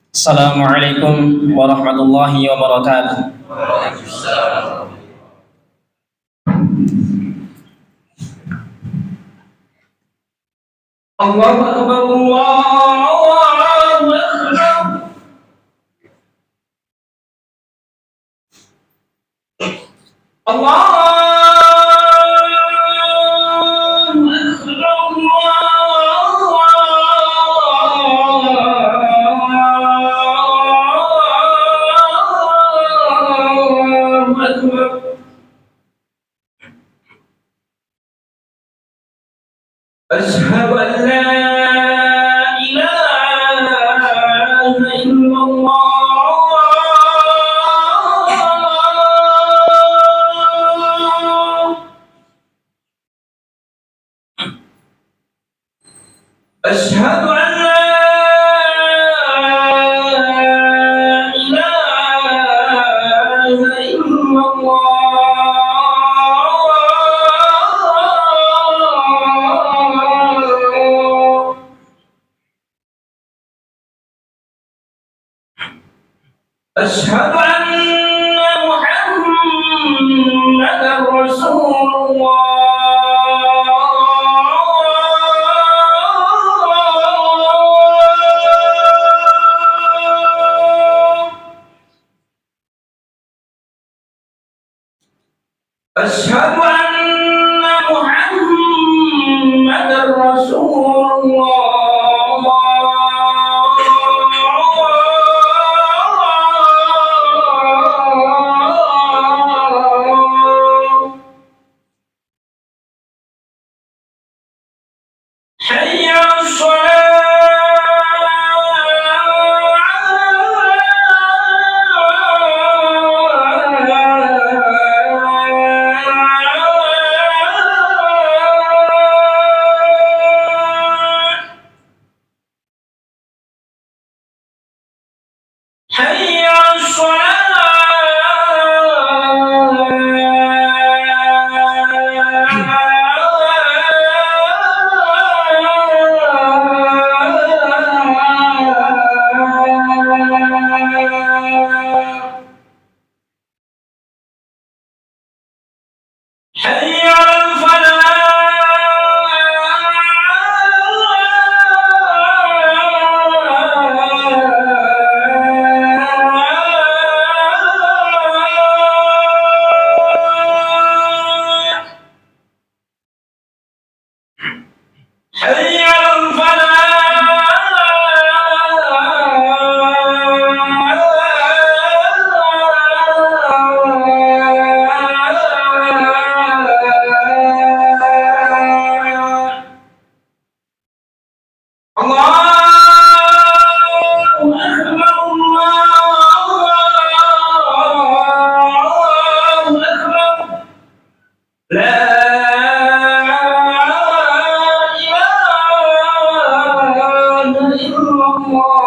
Assalamualaikum warahmatullahi wabarakatuh. Allahu akbar, Allahu akbar. أشهد أن لا إله إلا الله. أشهد أن لا إله إلا الله. أشهد أن محمدا رسول الله. أشهد أن محمدا رسول الله. حي على الصلاة. حي على الصلاة. حي على الفلاح. حي على الفلاح. الله أكبر، الله أكبر. لا إله إلا الله.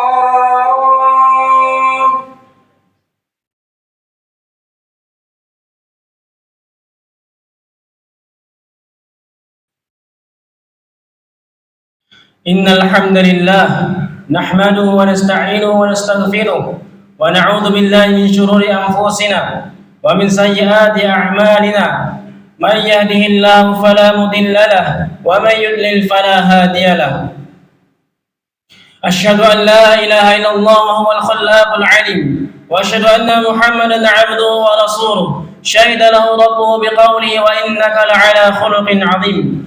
إن الحمد لله نحمده ونستعينه ونستغفره ونعوذ بالله من شرور أنفسنا ومن سيئات أعمالنا. من يهده الله فلا مضل له ومن يضلل فلا هادي له. أشهد أن لا إله إلا الله وهو الخلاق العليم، وأشهد أن محمدا عبده ورسوله شهد له ربه بقوله وإنك لعلى خلق عظيم.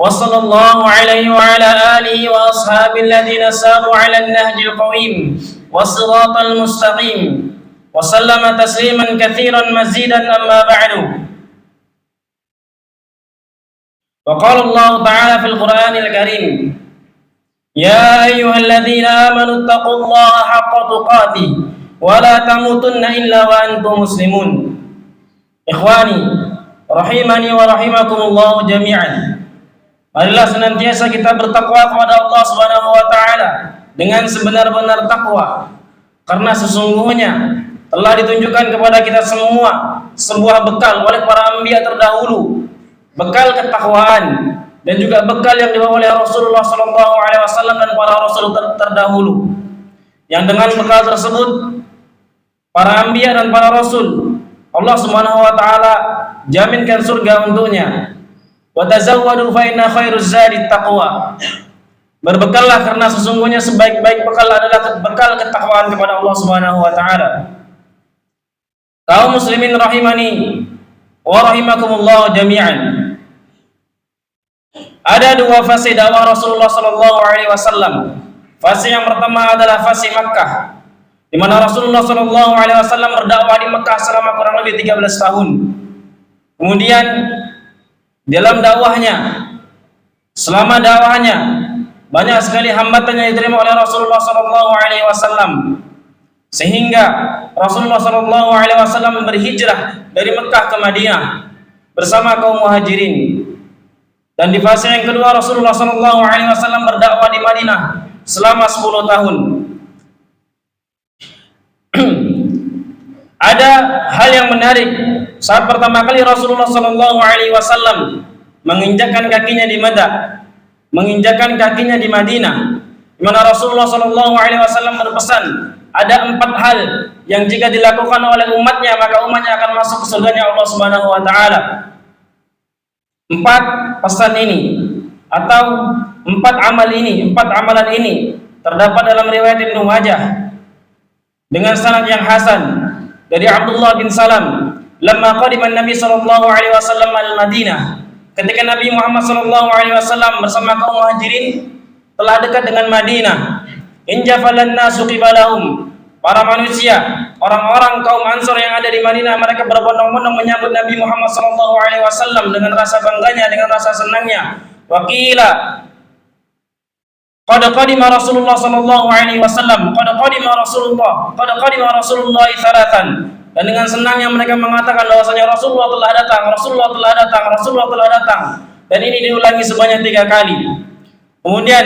وصلى الله عليه وعلى آله وأصحابه الذين ساروا على النهج القويم والصراط المستقيم وسلم تسليما كثيرا مزيدا. أما بعد، وقال الله تعالى في القرآن الكريم: يا أيها الذين آمنوا اتقوا الله حق تقاته ولا تموتن إلا وأنتم مسلمون. Ikhwani rahimani wa rahimakumullah jami'an. Marilah senantiasa kita bertakwa kepada Allah Subhanahu wa taala dengan sebenar-benar takwa, karena sesungguhnya telah ditunjukkan kepada kita semua sebuah bekal oleh para anbiya terdahulu, bekal ketakwaan dan juga bekal yang dibawa oleh Rasulullah SAW dan para rasul terdahulu, yang dengan bekal tersebut para anbiya dan para rasul Allah Subhanahu wa taala jaminkan surga untuknya. Wa tazawwadu fa inna khairuz zadi taqwa. Berbekallah karena sesungguhnya sebaik-baik bekal adalah bekal ketakwaan kepada Allah Subhanahu wa taala. Kaum muslimin rahimani wa rahimakumullah jami'an. Ada dua fase dakwah Rasulullah sallallahu alaihi wasallam. Fase yang pertama adalah fase Makkah, di mana Rasulullah sallallahu alaihi wasallam berdakwah di Makkah selama kurang lebih 13 tahun. Kemudian dalam dakwahnya, selama dakwahnya banyak sekali hambatan yang diterima oleh Rasulullah sallallahu alaihi wasallam, sehingga Rasulullah sallallahu alaihi wasallam berhijrah dari Mekah ke Madinah bersama kaum Muhajirin. Dan di fase yang kedua Rasulullah sallallahu alaihi wasallam berdakwah di Madinah selama 10 tahun. Ada hal yang menarik saat pertama kali Rasulullah sallallahu alaihi wasallam menginjakkan kakinya di Makkah, menginjakkan kakinya di Madinah, di mana Rasulullah sallallahu alaihi wasallam berpesan, ada 4 hal yang jika dilakukan oleh umatnya maka umatnya akan masuk ke surganya Allah Subhanahu wa taala. 4 pesan ini atau 4 amalan ini terdapat dalam riwayat Ibnu Majah dengan sanad yang hasan dari Abdullah bin Salam. Lamma qadima Nabi sallallahu alaihi wasallam al-Madinah, ketika Nabi Muhammad sallallahu alaihi wasallam bersama kaum Muhajirin telah dekat dengan Madinah, injafalan nasu qibalahum, para manusia, orang-orang kaum Ansor yang ada di Madinah, mereka berbondong-bondong menyambut Nabi Muhammad sallallahu alaihi wasallam dengan rasa bangganya, dengan rasa senangnya. Wa qila qad qadima Rasulullah sallallahu alaihi wasallam, qad qadima Rasulullah thalathan. Dan dengan senangnya mereka mengatakan bahwasanya Rasulullah telah datang. Dan ini diulangi sebanyak 3 kali. Kemudian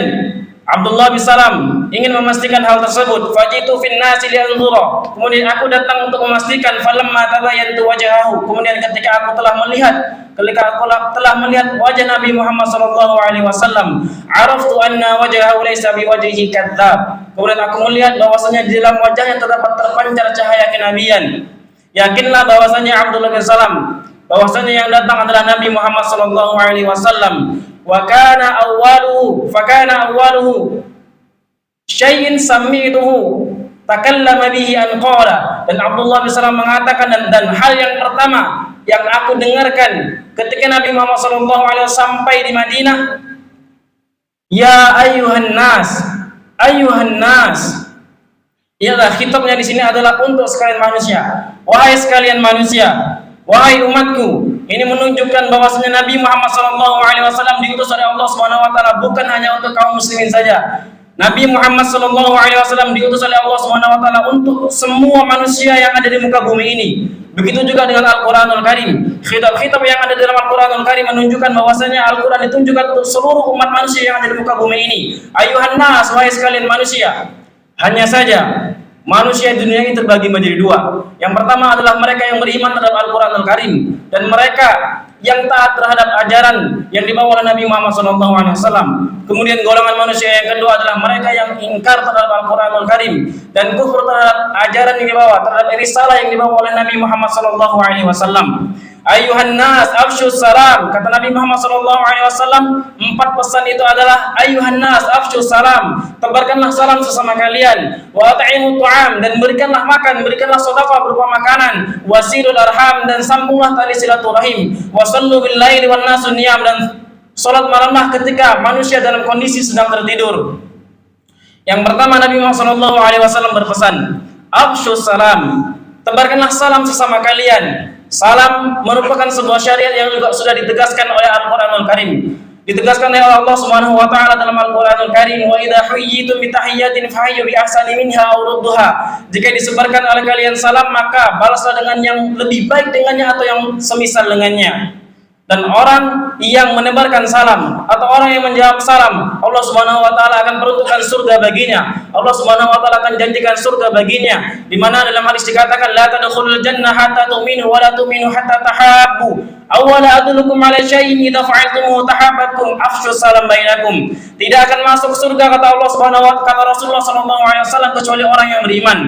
Abdullah bin Salam ingin memastikan hal tersebut. Fajitu fin nasi lianzura. Kemudian aku datang untuk memastikan. Falamma tabayyantu wajhahu. Kemudian ketika aku telah melihat wajah Nabi Muhammad sallallahu alaihi wasallam, araftu anna wajhahu laysa biwajhi kadzdzab. Kemudian aku melihat bahwasanya di dalam wajahnya terdapat terpancar cahaya kenabian. Yakinlah bahwasanya Abdullah bin Salam, bahwasanya yang datang adalah Nabi Muhammad sallallahu alaihi wasallam. Wa kana awwaluhu syai'in sami'tuhu takallama bihi an qala. Dan Abdullah bin Salam mengatakan dan hal yang pertama yang aku dengarkan ketika Nabi Muhammad sallallahu alaihi wasallam sampai di Madinah, ya ayyuhan nas. Ialah khitabnya di sini adalah untuk sekalian manusia. Wahai sekalian manusia, wahai umatku. Ini menunjukkan bahwasanya Nabi Muhammad SAW diutus oleh Allah Subhanahu wa taala bukan hanya untuk kaum muslimin saja. Nabi Muhammad SAW diutus oleh Allah Subhanahu wa taala untuk semua manusia yang ada di muka bumi ini. Begitu juga dengan Al-Qur'anul Karim. Khitab-khitab yang ada dalam Al-Qur'anul Karim menunjukkan bahwasanya Al-Qur'an ditunjukkan untuk seluruh umat manusia yang ada di muka bumi ini. Ayuhan nas, wahai sekalian manusia. Hanya saja manusia di dunia ini terbagi menjadi 2. Yang pertama adalah mereka yang beriman terhadap Al-Qur'anul Karim dan mereka yang taat terhadap ajaran yang dibawa oleh Nabi Muhammad SAW. Kemudian golongan manusia yang kedua adalah mereka yang ingkar terhadap Al-Qur'anul Karim dan kufur terhadap ajaran yang dibawa, terhadap risalah yang dibawa oleh Nabi Muhammad SAW. Ayuhan nas afshu salam, kata Nabi Muhammad SAW. 4 pesan itu adalah ayuhan nas afshu salam, tebarkanlah salam sesama kalian. Wa at'imu tu'am, dan berikanlah makan, berikanlah sedekah berupa makanan. Wasilul arham, dan sambunglah tali silaturahim. Wa sallu bil laili wan nasu niyam, dan salat malamlah ketika manusia dalam kondisi sedang tertidur. Yang pertama Nabi Muhammad SAW berpesan, afshu salam, tebarkanlah salam sesama kalian. Salam merupakan sebuah syariat yang juga sudah ditegaskan oleh Al-Qur'anul Karim. Ditegaskan oleh Allah Subhanahu wa taala dalam Al-Qur'anul Karim, wa idza huyyitum bi tahiyyatin fahayyu bi ahsani minha aw rudduha. Jika disebarkan oleh kalian salam, maka balaslah dengan yang lebih baik dengannya atau yang semisal dengannya. Dan orang yang menebarkan salam atau orang yang menjawab salam, Allah Subhanahu wa taala akan peruntukkan surga baginya. Allah Subhanahu wa taala akan janjikan surga baginya. Di mana dalam hadis dikatakan la tadkhulul jannah hatta tu'minu wa la tu'minu hatta tahabbu. Awala adullukum ala syai'in idza fa'altumuhu tahabbatum afshus salam bainakum. Tidak akan masuk surga kata Allah Subhanahu wa taala, kata Rasulullah sallallahu alaihi wasallam, kecuali orang yang beriman.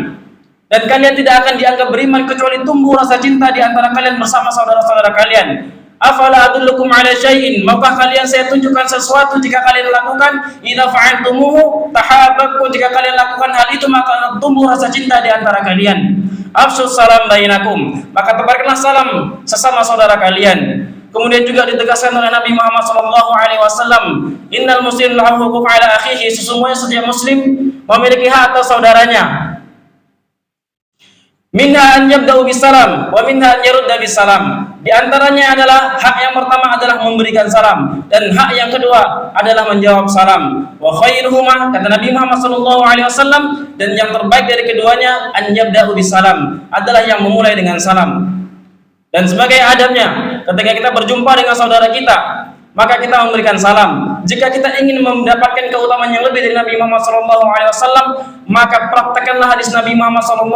Dan kalian tidak akan dianggap beriman kecuali tumbuh rasa cinta di antara kalian bersama saudara-saudara kalian. Afala adullukum ala syai'in, maukah kalian saya tunjukkan sesuatu jika kalian lakukan, idza fa'altumuhu tahabbatum, jika kalian lakukan hal itu maka tumbuh rasa cinta di antara kalian. Afshus salam bainakum, maka tebarkanlah salam sesama saudara kalian. Kemudian juga ditegaskan oleh Nabi Muhammad SAW, innal muslim lahu huquq ala akhihi, sesungguhnya setiap muslim memiliki hak atas saudaranya. Minha an yabda'u bisalam wa minha an yarudda bisalam. Di antaranya adalah hak yang pertama adalah memberikan salam, dan hak yang kedua adalah menjawab salam. Wa khairuhuma, kata Nabi Muhammad SAW, dan yang terbaik dari keduanya an yabda'u bisalam, adalah yang memulai dengan salam. Dan sebagai adabnya, ketika kita berjumpa dengan saudara kita, maka kita memberikan salam. Jika kita ingin mendapatkan keutamaan yang lebih dari Nabi Muhammad SAW, maka praktekkanlah hadis Nabi Muhammad SAW,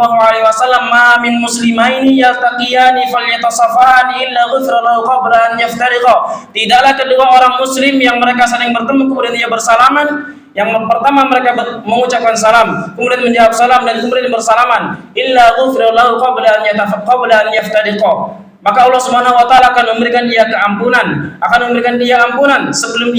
ma min muslimaini yaltaqiyani falyatasafahani illa ghufira lahu qabla an yaftariqa. Tidaklah kedua orang muslim yang mereka saling bertemu kemudian ia bersalaman, yang pertama mereka mengucapkan salam, kemudian menjawab salam, dan kemudian bersalaman, illa ghufira lahu qabla an yaftariqa. Maka Allah Subhanahu wa taala akan memberikan dia keampunan, akan memberikan dia ampunan sebelum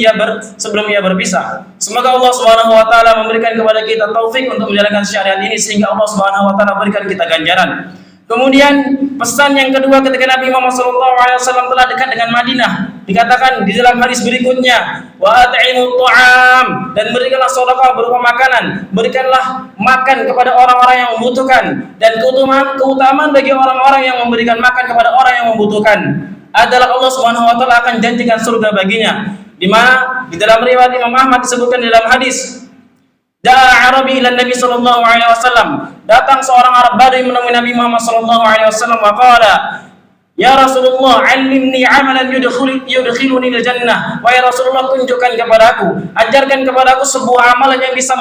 ia berpisah. Semoga Allah Subhanahu wa taala memberikan kepada kita taufik untuk menjalankan syariat ini sehingga Allah Subhanahu wa taala berikan kita ganjaran. Kemudian pesan yang kedua ketika Nabi Muhammad SAW telah dekat dengan Madinah, dikatakan di dalam hadis berikutnya, wa at'imut ta'am, dan berikanlah sedekah berupa makanan, berikanlah makan kepada orang-orang yang membutuhkan, dan keutamaan bagi orang-orang yang memberikan makan kepada orang yang membutuhkan adalah Allah Subhanahu wa taala akan janjikan surga baginya. Di mana di dalam riwayat Imam Ahmad disebutkan di dalam hadis, Ja'a Arabi ila Nabi sallallahu alaihi wasallam, datang seorang Arab Badui menemui Nabi Muhammad sallallahu alaihi wasallam, maqala, ya Rasulullah, 'allimni 'amalan yudkhiluni al jannah. Wahai Rasulullah, tunjukkan kepadaku, ajarkan kepadaku sebuah amalan yang bisa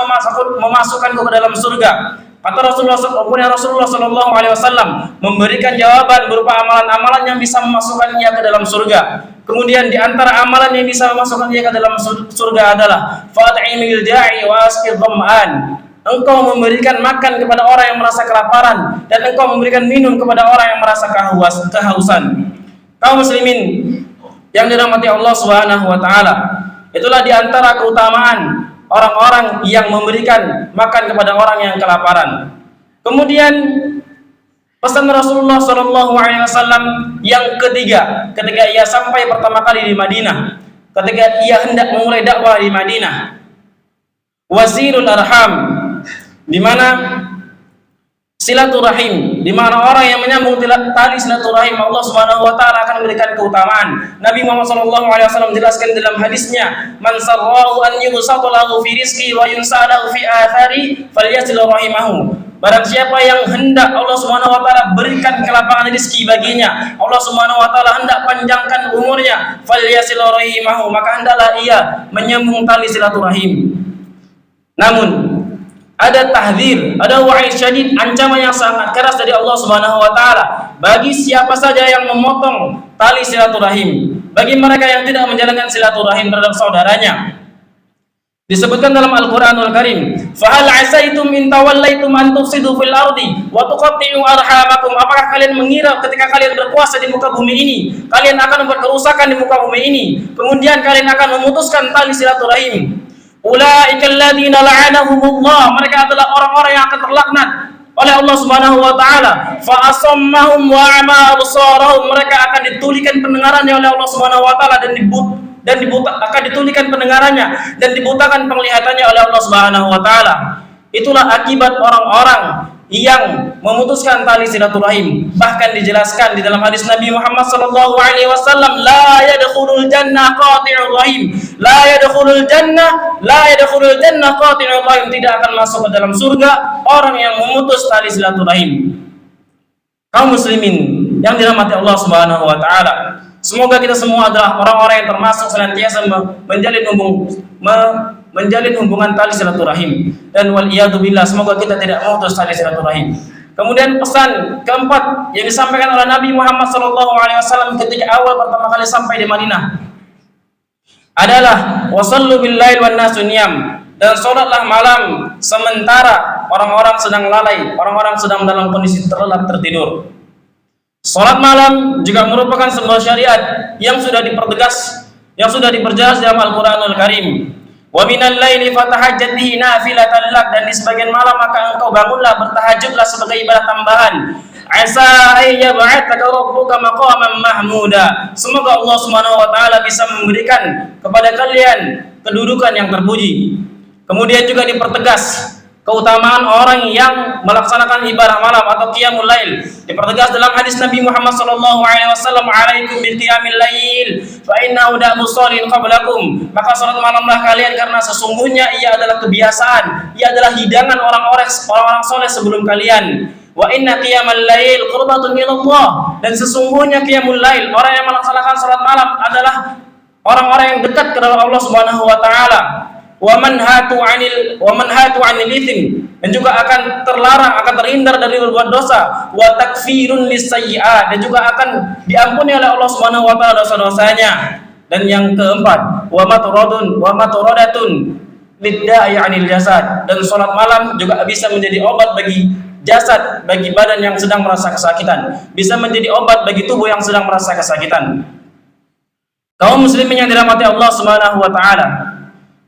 memasukkanku ke dalam surga. Kata Rasulullah sallallahu alaihi wasallam memberikan jawaban berupa amalan-amalan yang bisa memasukkan ia ke dalam surga. Kemudian di antara amalan yang bisa memasukkan ia ke dalam surga adalah fat'imil da'i wa asqidh dhama'an. Engkau memberikan makan kepada orang yang merasa kelaparan, dan engkau memberikan minum kepada orang yang merasa kehausan. Kaum muslimin yang dirahmati Allah Subhanahu wa taala, itulah di antara keutamaan orang-orang yang memberikan makan kepada orang yang kelaparan. Kemudian pesan Rasulullah SAW yang ketiga, ketika ia sampai pertama kali di Madinah, ketika ia hendak memulai dakwah di Madinah, wasilul arham, di mana silaturahim, di mana orang yang menyambung tali silaturahim, Allah Subhanahu wa taala akan memberikan keutamaan. Nabi Muhammad SAW menjelaskan dalam hadisnya, man sarrahu an yubsata lahu fi rizqi wa yunsalahu fi athari falyasil rahimahu. Barang siapa yang hendak Allah Subhanahu wa taala berikan kelapangan rezeki baginya, Allah Subhanahu wa taala hendak panjangkan umurnya, falyasil rahimahu, maka hendaklah ia menyambung tali silaturahim. Namun ada tahdzir, ada wa'id syadid, ancaman yang sangat keras dari Allah Subhanahu wa taala bagi siapa saja yang memotong tali silaturahim, bagi mereka yang tidak menjalankan silaturahim terhadap saudaranya. Disebutkan dalam Al-Qur'anul Karim, fa hal 'asaitum in tawallaitum an tufsidu fil ardi wa tuqatti'u arhamakum. Apakah kalian mengira ketika kalian berkuasa di muka bumi ini, kalian akan membuat kerusakan di muka bumi ini, kemudian kalian akan memutuskan tali silaturahim? Ulaikal ladzina la'anahumullah, mereka adalah orang-orang yang akan terlaknat oleh Allah Subhanahu wa taala. Fa asammahum wa a'ma absarahum, mereka akan ditulikan pendengarannya oleh Allah Subhanahu wa taala akan ditulikan pendengarannya dan dibutakan penglihatannya oleh Allah Subhanahu wa taala. Itulah akibat orang-orang yang memutuskan tali silaturahim. Bahkan dijelaskan di dalam hadis Nabi Muhammad sallallahu alaihi wasallam, la yadkhulul jannah qati'ur rahim, la yadkhulul jannah qati'ur rahim, tidak akan masuk ke dalam surga orang yang memutus tali silaturahim. Kaum muslimin yang dirahmati Allah Subhanahu wa taala, Semoga kita semua adalah orang-orang yang termasuk senantiasa menjalin hubungan tali silaturahim, dan wal iyadu billah, semoga kita tidak memutus tali silaturahim. Kemudian pesan keempat yang disampaikan oleh Nabi Muhammad SAW ketika awal pertama kali sampai di Madinah adalah wasallu bil lail wan nasu niyam, dan sholatlah malam sementara orang-orang sedang lalai, orang-orang sedang dalam kondisi terlelap tertidur. Sholat malam juga merupakan sebuah syariat yang sudah dipertegas, yang sudah diperjelas dalam Al-Quranul Karim. Wa minal laili fatahajjat bihi nafilatan lak, dan di sebagian malam maka engkau bangunlah, bertahajudlah sebagai ibadah tambahan. Asa ayyab'ataka rabbuka maqaman mahmuda, semoga Allah Subhanahu wa taala bisa memberikan kepada kalian kedudukan yang terpuji. Kemudian juga dipertegas keutamaan orang yang melaksanakan ibadah malam atau qiyamul lail. Dipertegas dalam hadis Nabi Muhammad SAW, alaikum bil qiyamil lail fa innahu da'bu shalin qablakum, maka salat malamlah kalian karena sesungguhnya ia adalah kebiasaan, ia adalah hidangan orang-orang soleh sebelum kalian. Wa inna qiyamal lail qurbatun ilallah, dan sesungguhnya qiyamul lail, orang yang melaksanakan salat malam adalah orang-orang yang dekat kepada Allah Subhanahu wa taala. Wa manhatu 'anil itsm, dan juga akan terlarang, akan terhindar dari berbuat dosa. Wa takfirun lisayyi'at, dan juga akan diampuni oleh Allah Subhanahu wa taala dosa-dosanya. Dan yang keempat, wa maturadatun lidda'i 'anil jasad, dan salat malam juga bisa menjadi obat bagi jasad, bagi badan yang sedang merasa kesakitan, bisa menjadi obat bagi tubuh yang sedang merasa kesakitan. Kaum muslimin yang dirahmati Allah Subhanahu wa taala,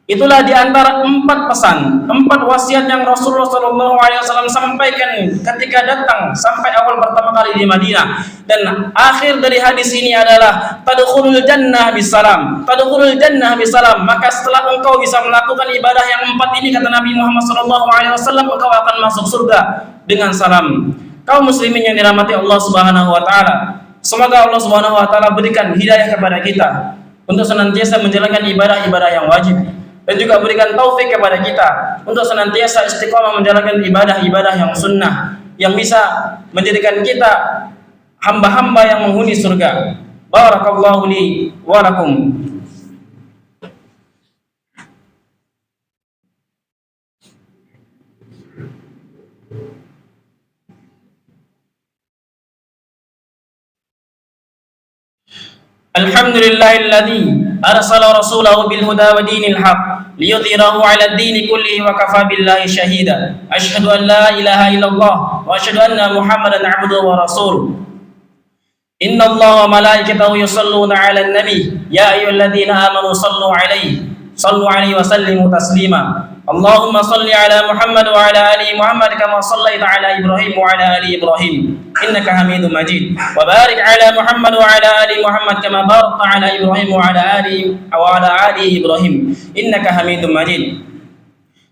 itulah diantara 4 pesan, 4 wasiat yang Rasulullah SAW sampaikan ketika datang sampai awal pertama kali di Madinah. Dan akhir dari hadis ini adalah tadkhulul jannah bisalam, tadkhulul jannah bisalam, maka setelah engkau bisa melakukan ibadah yang 4 ini, kata Nabi Muhammad SAW, engkau akan masuk surga dengan salam. Kaum muslimin yang dirahmati Allah Subhanahu wa taala, semoga Allah Subhanahu wa taala berikan hidayah kepada kita untuk senantiasa menjalankan ibadah-ibadah yang wajib, dan juga berikan taufik kepada kita untuk senantiasa istiqomah menjalankan ibadah-ibadah yang sunnah, yang bisa menjadikan kita hamba-hamba yang menghuni surga. Barakallahu li wa lakum. Alhamdulillahilladzi arsala rasulahu bil huda wa dinil haq liyudhhirahu 'ala ad-din kullihi wa kafa billahi shahida. Asyhadu an la ilaha illallah wa asyhadu anna Muhammadan 'abduhu wa rasuluh. Innallaha wa malaikatahu yusholluna 'alan nabi ya ayyuhalladzina amanu sallu 'alaihi wa sallimu taslima. Allahumma salli 'ala Muhammad wa 'ala ali Muhammad kama shallaita 'ala Ibrahim wa 'ala ali Ibrahim innaka Hamidum Majid, wa barik 'ala Muhammad wa 'ala ali Muhammad kama barakta 'ala Ibrahim wa 'ala ali Ibrahim innaka Hamidum Majid.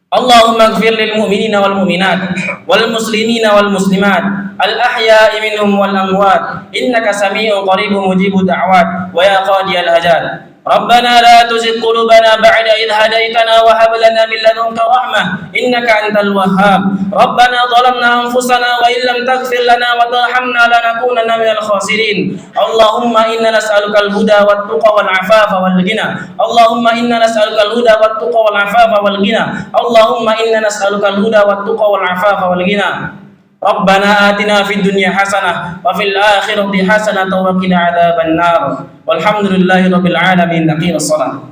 Allahumma ighfir lil mu'minina wal mu'minat wal muslimina wal muslimat al ahya'i minhum wal amwat innaka samii'un qaribun mujibud da'wat wa ya qadiyal hajat. Rabbana la tuzigh qulubana ba'da idh hadaytana wa hab lana min ladunka rahmah innaka antal wahhab. Rabbana zalamna anfusana wa illam taghfir lana wa tarhamna lanakunanna minal khasirin. Allahumma inna nas'aluka al-huda wat tuqa wal 'afafa wal ghina. Allahumma inna nas'aluka al-huda wat tuqa wal 'afafa wal ghina. Allahumma inna nas'aluka al-huda wat tuqa wal 'afafa wal ghina. Rabbana atina fid dunya hasanah wa fil akhirati hasanah wa qina adzaban nar. Walhamdulillahi rabbil alamin. Aqim as-salat.